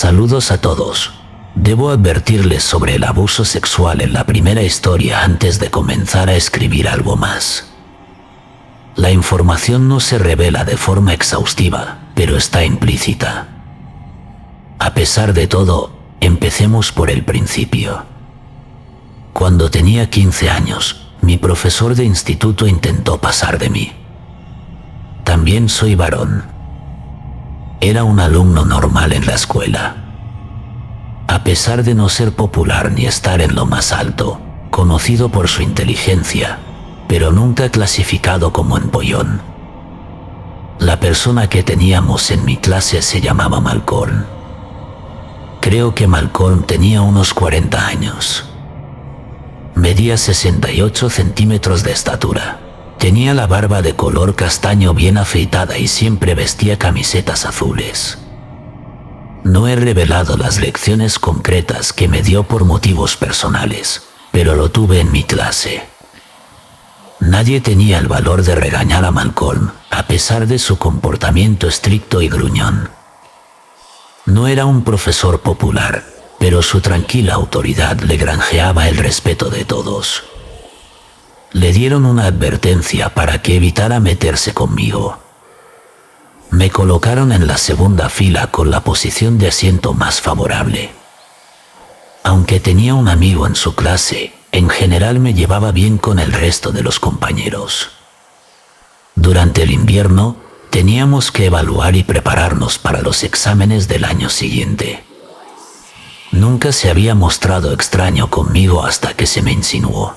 Saludos a todos. Debo advertirles sobre el abuso sexual en la primera historia antes de comenzar a escribir algo más. La información no se revela de forma exhaustiva, pero está implícita. A pesar de todo, empecemos por el principio. Cuando tenía 15 años, mi profesor de instituto intentó pasar de mí. También soy varón. Era un alumno normal en la escuela. A pesar de no ser popular ni estar en lo más alto, conocido por su inteligencia, pero nunca clasificado como empollón. La persona que teníamos en mi clase se llamaba Malcolm. Creo que Malcolm tenía unos 40 años. Medía 68 centímetros de estatura. Tenía la barba de color castaño bien afeitada y siempre vestía camisetas azules. No he revelado las lecciones concretas que me dio por motivos personales, pero lo tuve en mi clase. Nadie tenía el valor de regañar a Malcolm, a pesar de su comportamiento estricto y gruñón. No era un profesor popular, pero su tranquila autoridad le granjeaba el respeto de todos. Le dieron una advertencia para que evitara meterse conmigo. Me colocaron en la segunda fila con la posición de asiento más favorable. Aunque tenía un amigo en su clase, en general me llevaba bien con el resto de los compañeros. Durante el invierno, teníamos que evaluar y prepararnos para los exámenes del año siguiente. Nunca se había mostrado extraño conmigo hasta que se me insinuó.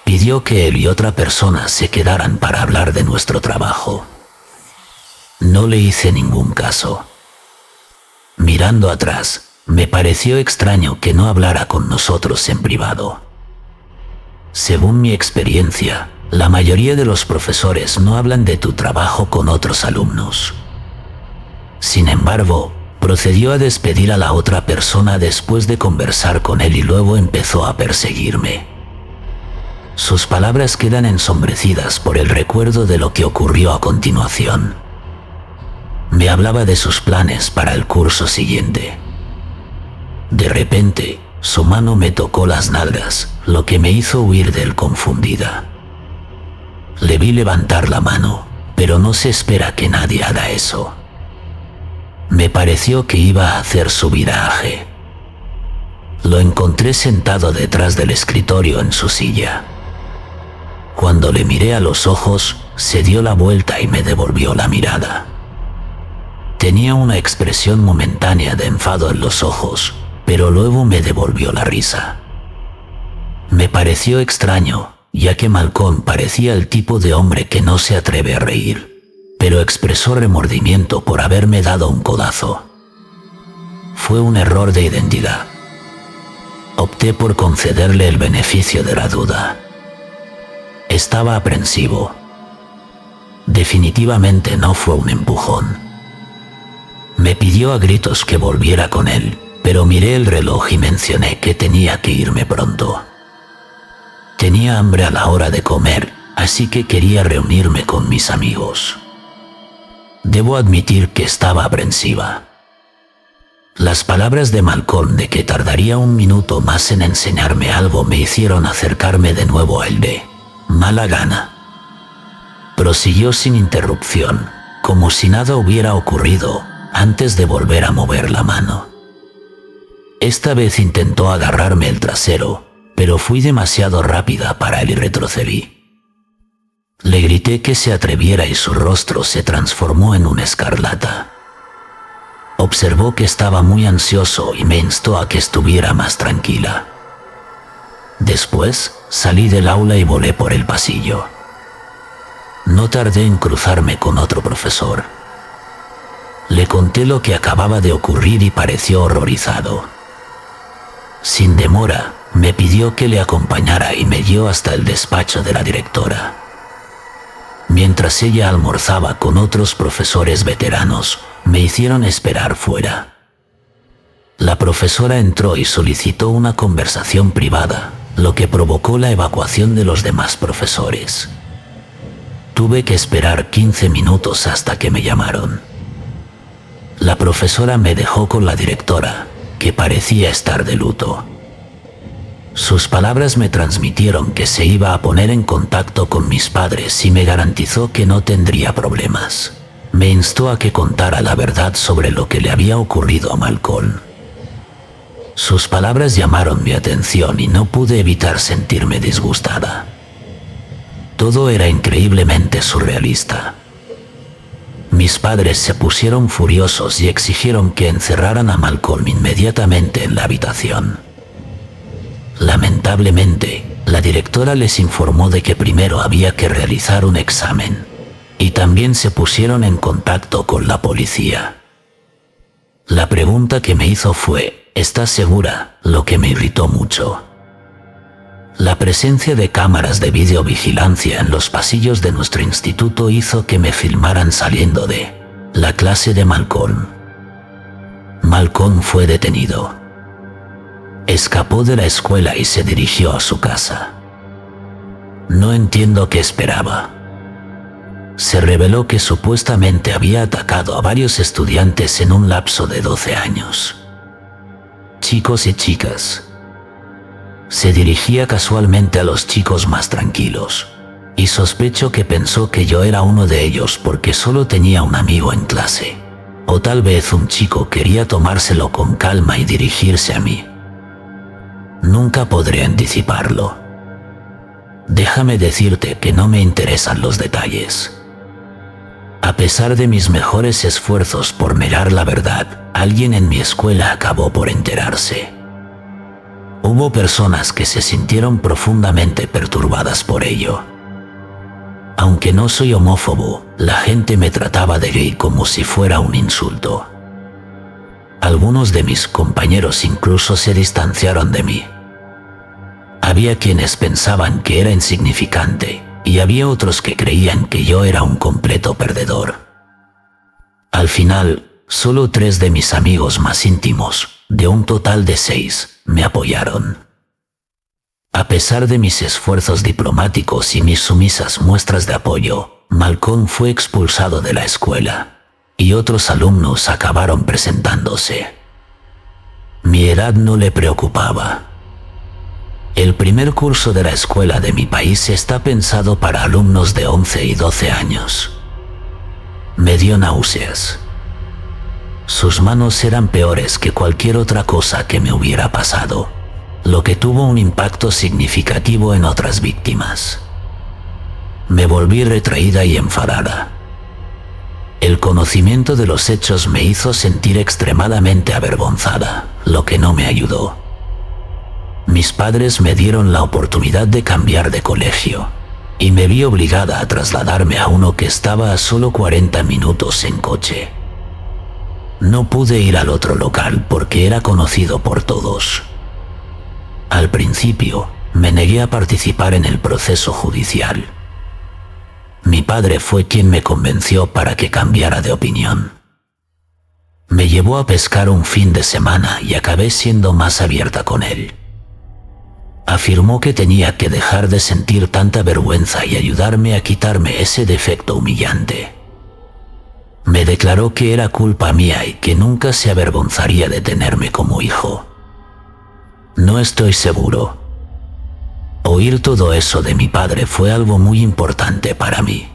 Pidió que él y otra persona se quedaran para hablar de nuestro trabajo. No le hice ningún caso. Mirando atrás, me pareció extraño que no hablara con nosotros en privado. Según mi experiencia, la mayoría de los profesores no hablan de tu trabajo con otros alumnos. Sin embargo, procedió a despedir a la otra persona después de conversar con él y luego empezó a perseguirme. Sus palabras quedan ensombrecidas por el recuerdo de lo que ocurrió a continuación. Me hablaba de sus planes para el curso siguiente. De repente, su mano me tocó las nalgas, lo que me hizo huir de él confundida. Le vi levantar la mano, pero no se espera que nadie haga eso. Me pareció que iba a hacer su viraje. Lo encontré sentado detrás del escritorio en su silla. Cuando le miré a los ojos, se dio la vuelta y me devolvió la mirada. Tenía una expresión momentánea de enfado en los ojos, pero luego me devolvió la risa. Me pareció extraño, ya que Malcolm parecía el tipo de hombre que no se atreve a reír, pero expresó remordimiento por haberme dado un codazo. Fue un error de identidad. Opté por concederle el beneficio de la duda. Estaba aprensivo. Definitivamente no fue un empujón. Me pidió a gritos que volviera con él, pero miré el reloj y mencioné que tenía que irme pronto. Tenía hambre a la hora de comer, así que quería reunirme con mis amigos. Debo admitir que estaba aprensiva. Las palabras de Malcolm de que tardaría un minuto más en enseñarme algo me hicieron acercarme de nuevo a él de mala gana. Prosiguió sin interrupción, como si nada hubiera ocurrido, antes de volver a mover la mano. Esta vez intentó agarrarme el trasero, pero fui demasiado rápida para él y retrocedí. Le grité que se atreviera y su rostro se transformó en una escarlata. Observó que estaba muy ansioso y me instó a que estuviera más tranquila. Después, salí del aula y volé por el pasillo. No tardé en cruzarme con otro profesor. Le conté lo que acababa de ocurrir y pareció horrorizado. Sin demora, me pidió que le acompañara y me guió hasta el despacho de la directora. Mientras ella almorzaba con otros profesores veteranos, me hicieron esperar fuera. La profesora entró y solicitó una conversación privada, lo que provocó la evacuación de los demás profesores. Tuve que esperar 15 minutos hasta que me llamaron. La profesora me dejó con la directora, que parecía estar de luto. Sus palabras me transmitieron que se iba a poner en contacto con mis padres y me garantizó que no tendría problemas. Me instó a que contara la verdad sobre lo que le había ocurrido a Malcolm. Sus palabras llamaron mi atención y no pude evitar sentirme disgustada. Todo era increíblemente surrealista. Mis padres se pusieron furiosos y exigieron que encerraran a Malcolm inmediatamente en la habitación. Lamentablemente, la directora les informó de que primero había que realizar un examen, y también se pusieron en contacto con la policía. La pregunta que me hizo fue: ¿estás segura?, lo que me irritó mucho. La presencia de cámaras de videovigilancia en los pasillos de nuestro instituto hizo que me filmaran saliendo de la clase de Malcolm. Malcolm fue detenido. Escapó de la escuela y se dirigió a su casa. No entiendo qué esperaba. Se reveló que supuestamente había atacado a varios estudiantes en un lapso de 12 años. Chicos y chicas. Se dirigía casualmente a los chicos más tranquilos, y sospecho que pensó que yo era uno de ellos porque solo tenía un amigo en clase. O tal vez un chico quería tomárselo con calma y dirigirse a mí. Nunca podré anticiparlo. Déjame decirte que no me interesan los detalles. A pesar de mis mejores esfuerzos por negar la verdad, alguien en mi escuela acabó por enterarse. Hubo personas que se sintieron profundamente perturbadas por ello. Aunque no soy homófobo, la gente me trataba de gay como si fuera un insulto. Algunos de mis compañeros incluso se distanciaron de mí. Había quienes pensaban que era insignificante y había otros que creían que yo era un completo perdedor. Al final, solo 3 de mis amigos más íntimos, de un total de 6, me apoyaron. A pesar de mis esfuerzos diplomáticos y mis sumisas muestras de apoyo, Malcolm fue expulsado de la escuela, y otros alumnos acabaron presentándose. Mi edad no le preocupaba. El primer curso de la escuela de mi país está pensado para alumnos de 11 y 12 años. Me dio náuseas. Sus manos eran peores que cualquier otra cosa que me hubiera pasado, lo que tuvo un impacto significativo en otras víctimas. Me volví retraída y enfadada. El conocimiento de los hechos me hizo sentir extremadamente avergonzada, lo que no me ayudó. Mis padres me dieron la oportunidad de cambiar de colegio, y me vi obligada a trasladarme a uno que estaba a solo 40 minutos en coche. No pude ir al otro local porque era conocido por todos. Al principio, me negué a participar en el proceso judicial. Mi padre fue quien me convenció para que cambiara de opinión. Me llevó a pescar un fin de semana y acabé siendo más abierta con él. Afirmó que tenía que dejar de sentir tanta vergüenza y ayudarme a quitarme ese defecto humillante. Me declaró que era culpa mía y que nunca se avergonzaría de tenerme como hijo. No estoy seguro. Oír todo eso de mi padre fue algo muy importante para mí.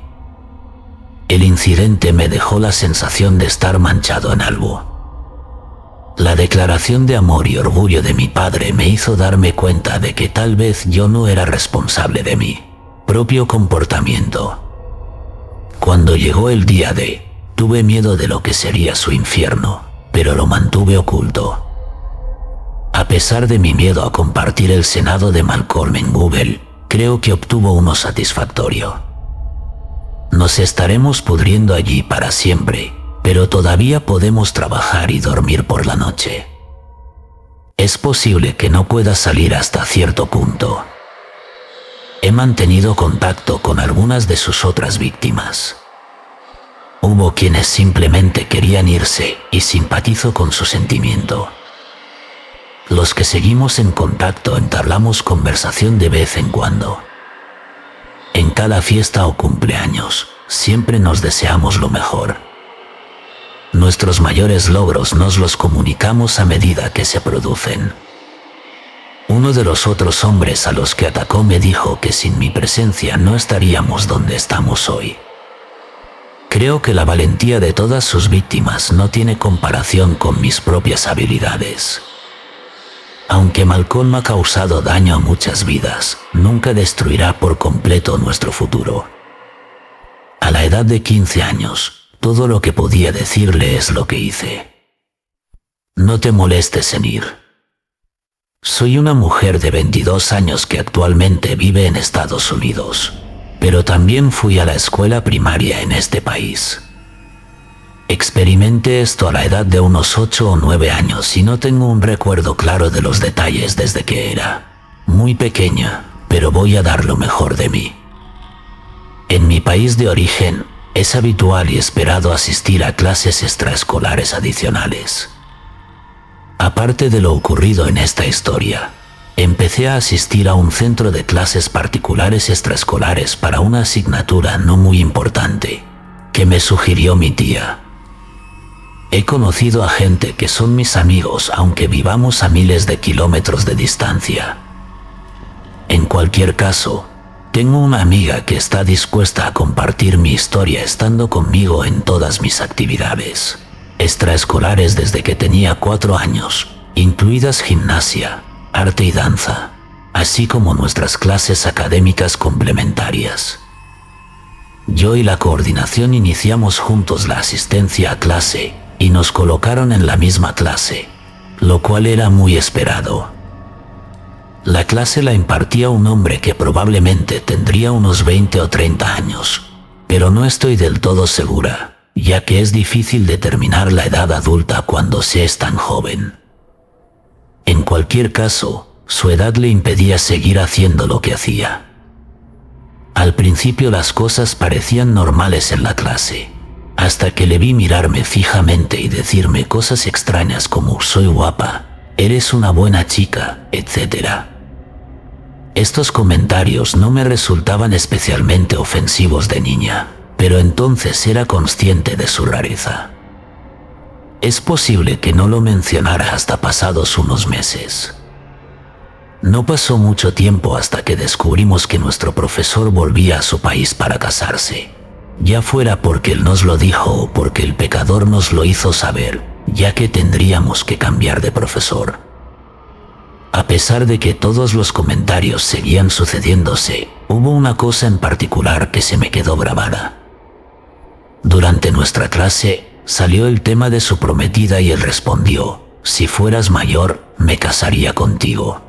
El incidente me dejó la sensación de estar manchado en algo. La declaración de amor y orgullo de mi padre me hizo darme cuenta de que tal vez yo no era responsable de mi propio comportamiento. Cuando llegó el día D, tuve miedo de lo que sería su infierno, pero lo mantuve oculto. A pesar de mi miedo a compartir el Senado de Malcolm en Google, creo que obtuvo uno satisfactorio. Nos estaremos pudriendo allí para siempre, pero todavía podemos trabajar y dormir por la noche. Es posible que no pueda salir hasta cierto punto. He mantenido contacto con algunas de sus otras víctimas. Hubo quienes simplemente querían irse y simpatizo con su sentimiento. Los que seguimos en contacto entablamos conversación de vez en cuando. En cada fiesta o cumpleaños, siempre nos deseamos lo mejor. Nuestros mayores logros nos los comunicamos a medida que se producen. Uno de los otros hombres a los que atacó me dijo que sin mi presencia no estaríamos donde estamos hoy. Creo que la valentía de todas sus víctimas no tiene comparación con mis propias habilidades. Aunque Malcolm ha causado daño a muchas vidas, nunca destruirá por completo nuestro futuro. A la edad de 15 años, todo lo que podía decirle es lo que hice. No te molestes en ir. Soy una mujer de 22 años que actualmente vive en Estados Unidos, pero también fui a la escuela primaria en este país. Experimenté esto a la edad de unos 8 o 9 años y no tengo un recuerdo claro de los detalles desde que era muy pequeña, pero voy a dar lo mejor de mí. En mi país de origen, es habitual y esperado asistir a clases extraescolares adicionales. Aparte de lo ocurrido en esta historia, empecé a asistir a un centro de clases particulares extraescolares para una asignatura no muy importante, que me sugirió mi tía. He conocido a gente que son mis amigos aunque vivamos a miles de kilómetros de distancia. En cualquier caso, tengo una amiga que está dispuesta a compartir mi historia estando conmigo en todas mis actividades extraescolares desde que tenía 4 años, incluidas gimnasia, arte y danza, así como nuestras clases académicas complementarias. Yo y la coordinación iniciamos juntos la asistencia a clase y nos colocaron en la misma clase, lo cual era muy esperado. La clase la impartía un hombre que probablemente tendría unos 20 o 30 años, pero no estoy del todo segura, ya que es difícil determinar la edad adulta cuando se es tan joven. En cualquier caso, su edad le impedía seguir haciendo lo que hacía. Al principio las cosas parecían normales en la clase, hasta que le vi mirarme fijamente y decirme cosas extrañas como «soy guapa», «eres una buena chica», etc. Estos comentarios no me resultaban especialmente ofensivos de niña, pero entonces era consciente de su rareza. Es posible que no lo mencionara hasta pasados unos meses. No pasó mucho tiempo hasta que descubrimos que nuestro profesor volvía a su país para casarse, ya fuera porque él nos lo dijo o porque el pecador nos lo hizo saber, ya que tendríamos que cambiar de profesor. A pesar de que todos los comentarios seguían sucediéndose, hubo una cosa en particular que se me quedó grabada. Durante nuestra clase, salió el tema de su prometida y él respondió: «Si fueras mayor, me casaría contigo».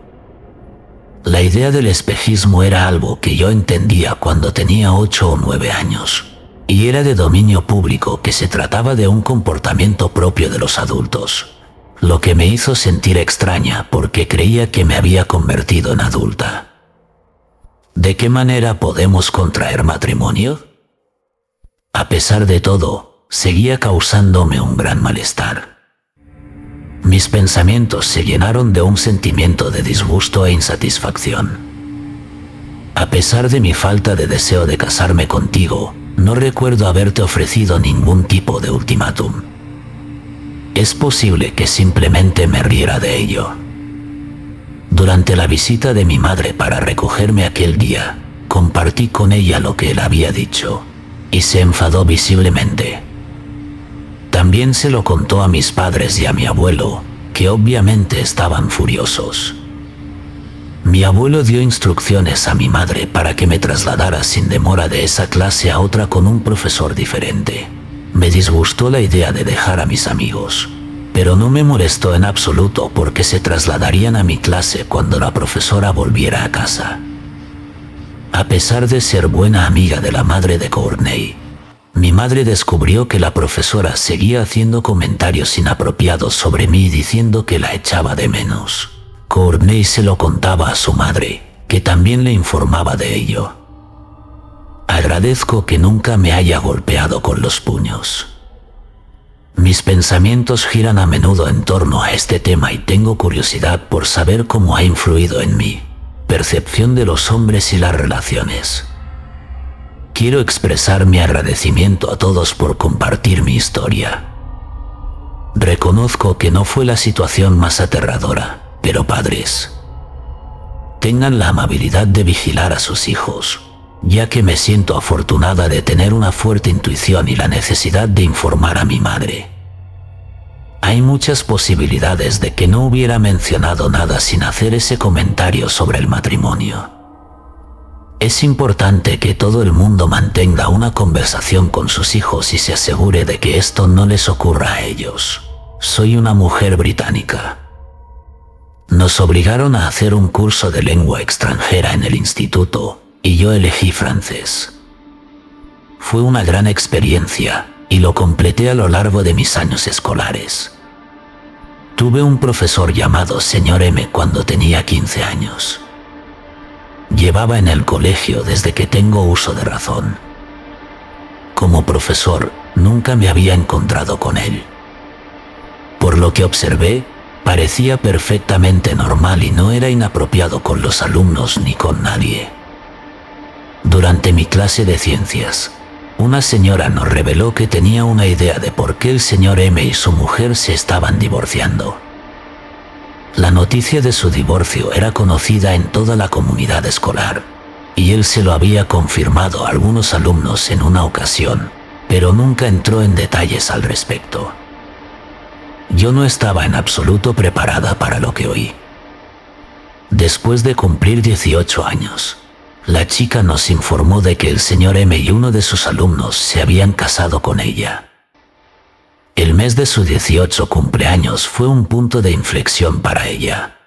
La idea del espejismo era algo que yo entendía cuando tenía 8 o 9 años, y era de dominio público que se trataba de un comportamiento propio de los adultos, lo que me hizo sentir extraña porque creía que me había convertido en adulta. ¿De qué manera podemos contraer matrimonio? A pesar de todo, seguía causándome un gran malestar. Mis pensamientos se llenaron de un sentimiento de disgusto e insatisfacción. A pesar de mi falta de deseo de casarme contigo, no recuerdo haberte ofrecido ningún tipo de ultimátum. Es posible que simplemente me riera de ello. Durante la visita de mi madre para recogerme aquel día, compartí con ella lo que él había dicho, y se enfadó visiblemente. También se lo contó a mis padres y a mi abuelo, que obviamente estaban furiosos. Mi abuelo dio instrucciones a mi madre para que me trasladara sin demora de esa clase a otra con un profesor diferente. Me disgustó la idea de dejar a mis amigos, pero no me molestó en absoluto porque se trasladarían a mi clase cuando la profesora volviera a casa. A pesar de ser buena amiga de la madre de Courtney, mi madre descubrió que la profesora seguía haciendo comentarios inapropiados sobre mí diciendo que la echaba de menos. Courtney se lo contaba a su madre, que también le informaba de ello. Agradezco que nunca me haya golpeado con los puños. Mis pensamientos giran a menudo en torno a este tema y tengo curiosidad por saber cómo ha influido en mi percepción de los hombres y las relaciones. Quiero expresar mi agradecimiento a todos por compartir mi historia. Reconozco que no fue la situación más aterradora, pero padres, tengan la amabilidad de vigilar a sus hijos, ya que me siento afortunada de tener una fuerte intuición y la necesidad de informar a mi madre. Hay muchas posibilidades de que no hubiera mencionado nada sin hacer ese comentario sobre el matrimonio. Es importante que todo el mundo mantenga una conversación con sus hijos y se asegure de que esto no les ocurra a ellos. Soy una mujer británica. Nos obligaron a hacer un curso de lengua extranjera en el instituto y yo elegí francés. Fue una gran experiencia y lo completé a lo largo de mis años escolares. Tuve un profesor llamado Señor M cuando tenía 15 años. Llevaba en el colegio desde que tengo uso de razón. Como profesor, nunca me había encontrado con él. Por lo que observé, parecía perfectamente normal y no era inapropiado con los alumnos ni con nadie. Durante mi clase de ciencias, una señora nos reveló que tenía una idea de por qué el señor M y su mujer se estaban divorciando. La noticia de su divorcio era conocida en toda la comunidad escolar, y él se lo había confirmado a algunos alumnos en una ocasión, pero nunca entró en detalles al respecto. Yo no estaba en absoluto preparada para lo que oí. Después de cumplir 18 años, la chica nos informó de que el señor M y uno de sus alumnos se habían casado con ella. El mes de su 18 cumpleaños fue un punto de inflexión para ella.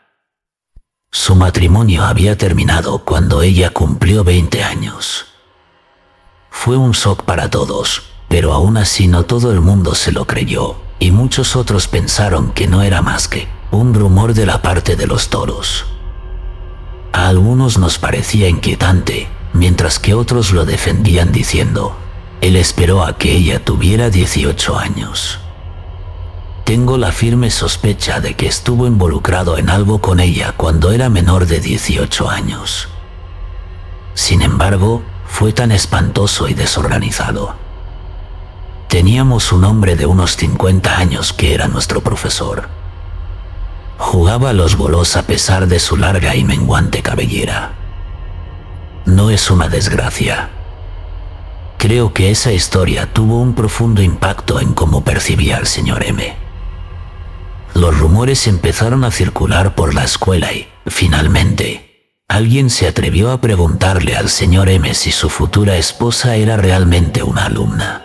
Su matrimonio había terminado cuando ella cumplió 20 años. Fue un shock para todos, pero aún así no todo el mundo se lo creyó, y muchos otros pensaron que no era más que un rumor de la parte de los toros. A algunos nos parecía inquietante, mientras que otros lo defendían diciendo: él esperó a que ella tuviera 18 años. Tengo la firme sospecha de que estuvo involucrado en algo con ella cuando era menor de 18 años. Sin embargo, fue tan espantoso y desorganizado. Teníamos un hombre de unos 50 años que era nuestro profesor. Jugaba a los bolos a pesar de su larga y menguante cabellera. No es una desgracia. Creo que esa historia tuvo un profundo impacto en cómo percibía al señor M. Los rumores empezaron a circular por la escuela y, finalmente, alguien se atrevió a preguntarle al señor M si su futura esposa era realmente una alumna.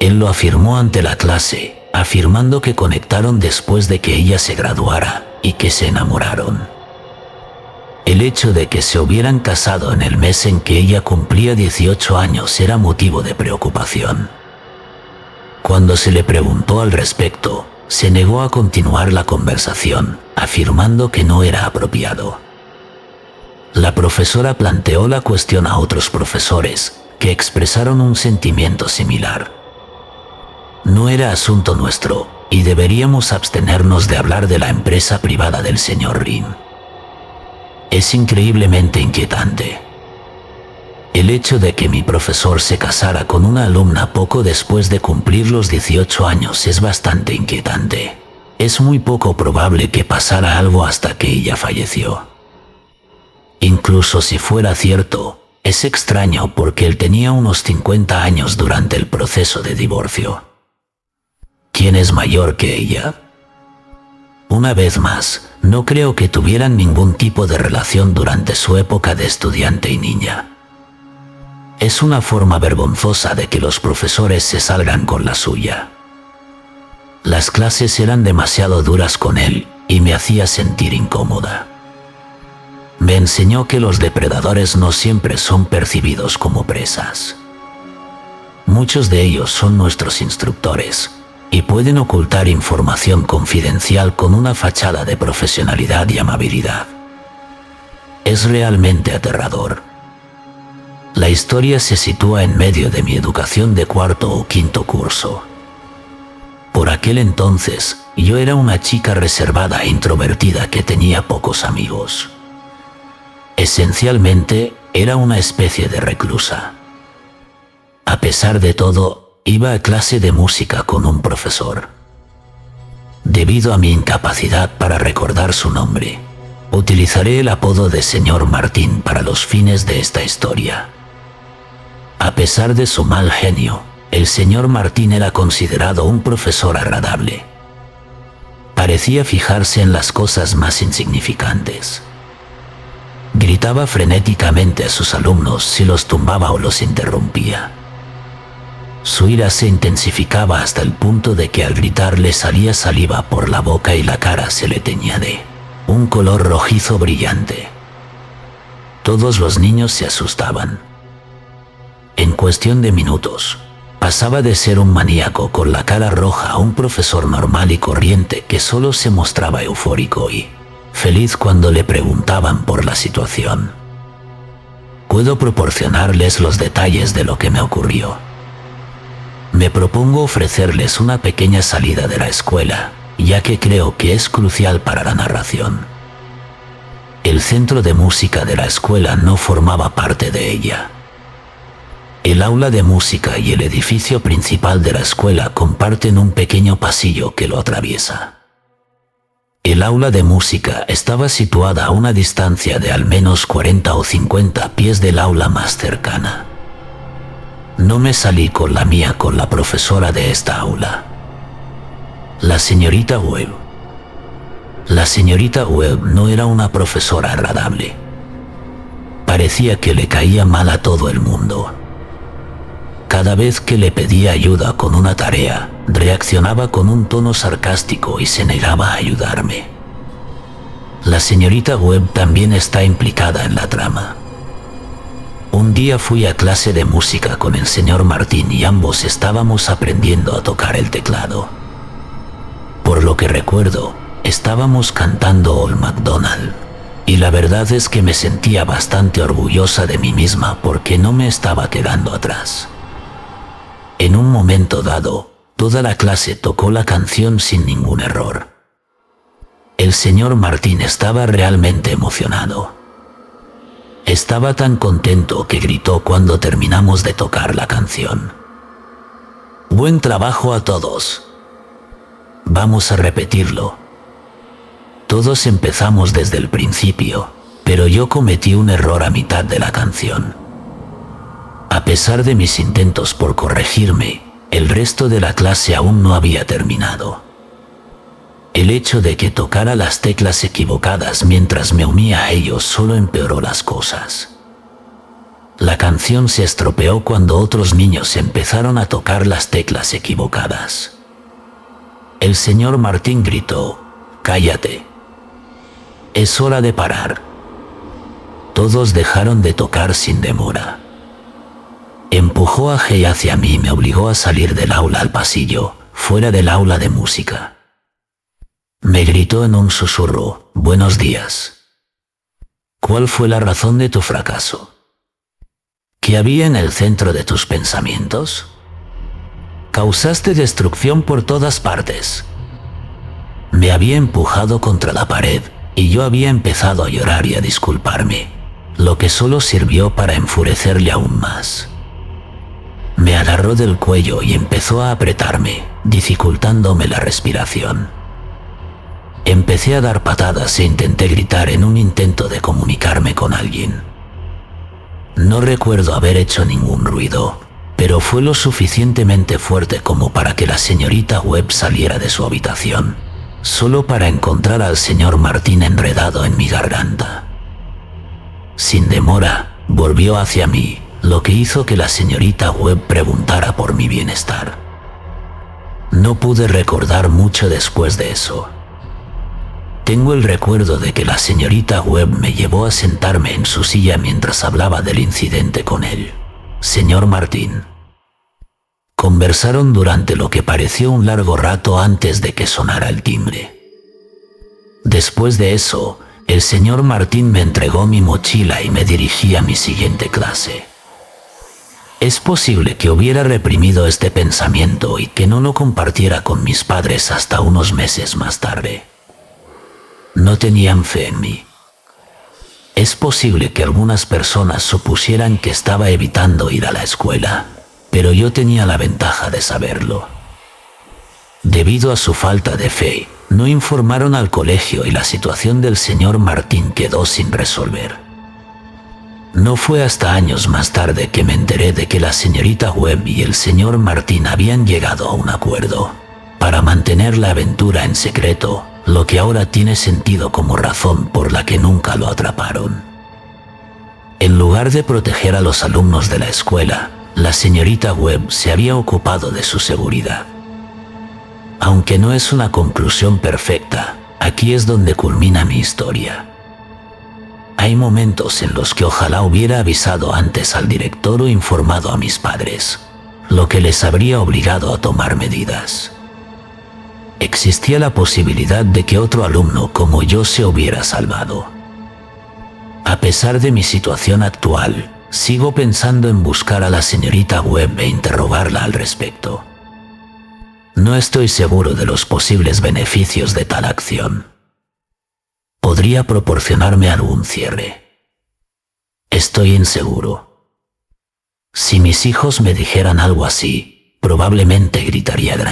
Él lo afirmó ante la clase, afirmando que conectaron después de que ella se graduara y que se enamoraron. El hecho de que se hubieran casado en el mes en que ella cumplía 18 años era motivo de preocupación. Cuando se le preguntó al respecto, se negó a continuar la conversación, afirmando que no era apropiado. La profesora planteó la cuestión a otros profesores, que expresaron un sentimiento similar. No era asunto nuestro, y deberíamos abstenernos de hablar de la empresa privada del señor Rin. Es increíblemente inquietante. El hecho de que mi profesor se casara con una alumna poco después de cumplir los 18 años es bastante inquietante. Es muy poco probable que pasara algo hasta que ella falleció. Incluso si fuera cierto, es extraño porque él tenía unos 50 años durante el proceso de divorcio. ¿Quién es mayor que ella? Una vez más, no creo que tuvieran ningún tipo de relación durante su época de estudiante y niña. Es una forma vergonzosa de que los profesores se salgan con la suya. Las clases eran demasiado duras con él y me hacía sentir incómoda. Me enseñó que los depredadores no siempre son percibidos como presas. Muchos de ellos son nuestros instructores y pueden ocultar información confidencial con una fachada de profesionalidad y amabilidad. Es realmente aterrador. La historia se sitúa en medio de mi educación de cuarto o quinto curso. Por aquel entonces, yo era una chica reservada e introvertida que tenía pocos amigos. Esencialmente, era una especie de reclusa. A pesar de todo, iba a clase de música con un profesor. Debido a mi incapacidad para recordar su nombre, utilizaré el apodo de Señor Martín para los fines de esta historia. A pesar de su mal genio, el señor Martín era considerado un profesor agradable. Parecía fijarse en las cosas más insignificantes. Gritaba frenéticamente a sus alumnos si los tumbaba o los interrumpía. Su ira se intensificaba hasta el punto de que al gritar le salía saliva por la boca y la cara se le teñía de un color rojizo brillante. Todos los niños se asustaban. En cuestión de minutos, pasaba de ser un maníaco con la cara roja a un profesor normal y corriente que solo se mostraba eufórico y feliz cuando le preguntaban por la situación. Puedo proporcionarles los detalles de lo que me ocurrió. Me propongo ofrecerles una pequeña salida de la escuela, ya que creo que es crucial para la narración. El centro de música de la escuela no formaba parte de ella. El aula de música y el edificio principal de la escuela comparten un pequeño pasillo que lo atraviesa. El aula de música estaba situada a una distancia de al menos 40 o 50 pies del aula más cercana. No me salí con la mía con la profesora de esta aula, la señorita Webb. La señorita Webb no era una profesora agradable. Parecía que le caía mal a todo el mundo. Cada vez que le pedía ayuda con una tarea, reaccionaba con un tono sarcástico y se negaba a ayudarme. La señorita Webb también está implicada en la trama. Un día fui a clase de música con el señor Martín y ambos estábamos aprendiendo a tocar el teclado. Por lo que recuerdo, estábamos cantando Old MacDonald, y la verdad es que me sentía bastante orgullosa de mí misma porque no me estaba quedando atrás. En un momento dado, toda la clase tocó la canción sin ningún error. El señor Martín estaba realmente emocionado. Estaba tan contento que gritó cuando terminamos de tocar la canción. ¡Buen trabajo a todos! Vamos a repetirlo. Todos empezamos desde el principio, pero yo cometí un error a mitad de la canción. A pesar de mis intentos por corregirme, el resto de la clase aún no había terminado. El hecho de que tocara las teclas equivocadas mientras me unía a ellos solo empeoró las cosas. La canción se estropeó cuando otros niños empezaron a tocar las teclas equivocadas. El señor Martín gritó: «¡Cállate! Es hora de parar». Todos dejaron de tocar sin demora. Empujó a Hey hacia mí y me obligó a salir del aula al pasillo, fuera del aula de música. Me gritó en un susurro: «Buenos días. ¿Cuál fue la razón de tu fracaso? ¿Qué había en el centro de tus pensamientos? Causaste destrucción por todas partes». Me había empujado contra la pared y yo había empezado a llorar y a disculparme, lo que solo sirvió para enfurecerle aún más. Me agarró del cuello y empezó a apretarme, dificultándome la respiración. Empecé a dar patadas e intenté gritar en un intento de comunicarme con alguien. No recuerdo haber hecho ningún ruido, pero fue lo suficientemente fuerte como para que la señorita Webb saliera de su habitación, solo para encontrar al señor Martín enredado en mi garganta. Sin demora, volvió hacia mí, lo que hizo que la señorita Webb preguntara por mi bienestar. No pude recordar mucho después de eso. Tengo el recuerdo de que la señorita Webb me llevó a sentarme en su silla mientras hablaba del incidente con él, señor Martín. Conversaron durante lo que pareció un largo rato antes de que sonara el timbre. Después de eso, el señor Martín me entregó mi mochila y me dirigí a mi siguiente clase. Es posible que hubiera reprimido este pensamiento y que no lo compartiera con mis padres hasta unos meses más tarde. No tenían fe en mí. Es posible que algunas personas supusieran que estaba evitando ir a la escuela, pero yo tenía la ventaja de saberlo. Debido a su falta de fe, No informaron al colegio y la situación del señor Martín quedó sin resolver. No fue hasta años más tarde que me enteré de que la señorita Webb y el señor Martín habían llegado a un acuerdo para mantener la aventura en secreto, lo que ahora tiene sentido como razón por la que nunca lo atraparon. En lugar de proteger a los alumnos de la escuela, la señorita Webb se había ocupado de su seguridad. Aunque no es una conclusión perfecta, aquí es donde culmina mi historia. Hay momentos en los que ojalá hubiera avisado antes al director o informado a mis padres, lo que les habría obligado a tomar medidas. Existía la posibilidad de que otro alumno como yo se hubiera salvado. A pesar de mi situación actual, sigo pensando en buscar a la señorita Webb e interrogarla al respecto. No estoy seguro de los posibles beneficios de tal acción. Podría proporcionarme algún cierre. Estoy inseguro. Si mis hijos me dijeran algo así, probablemente gritaría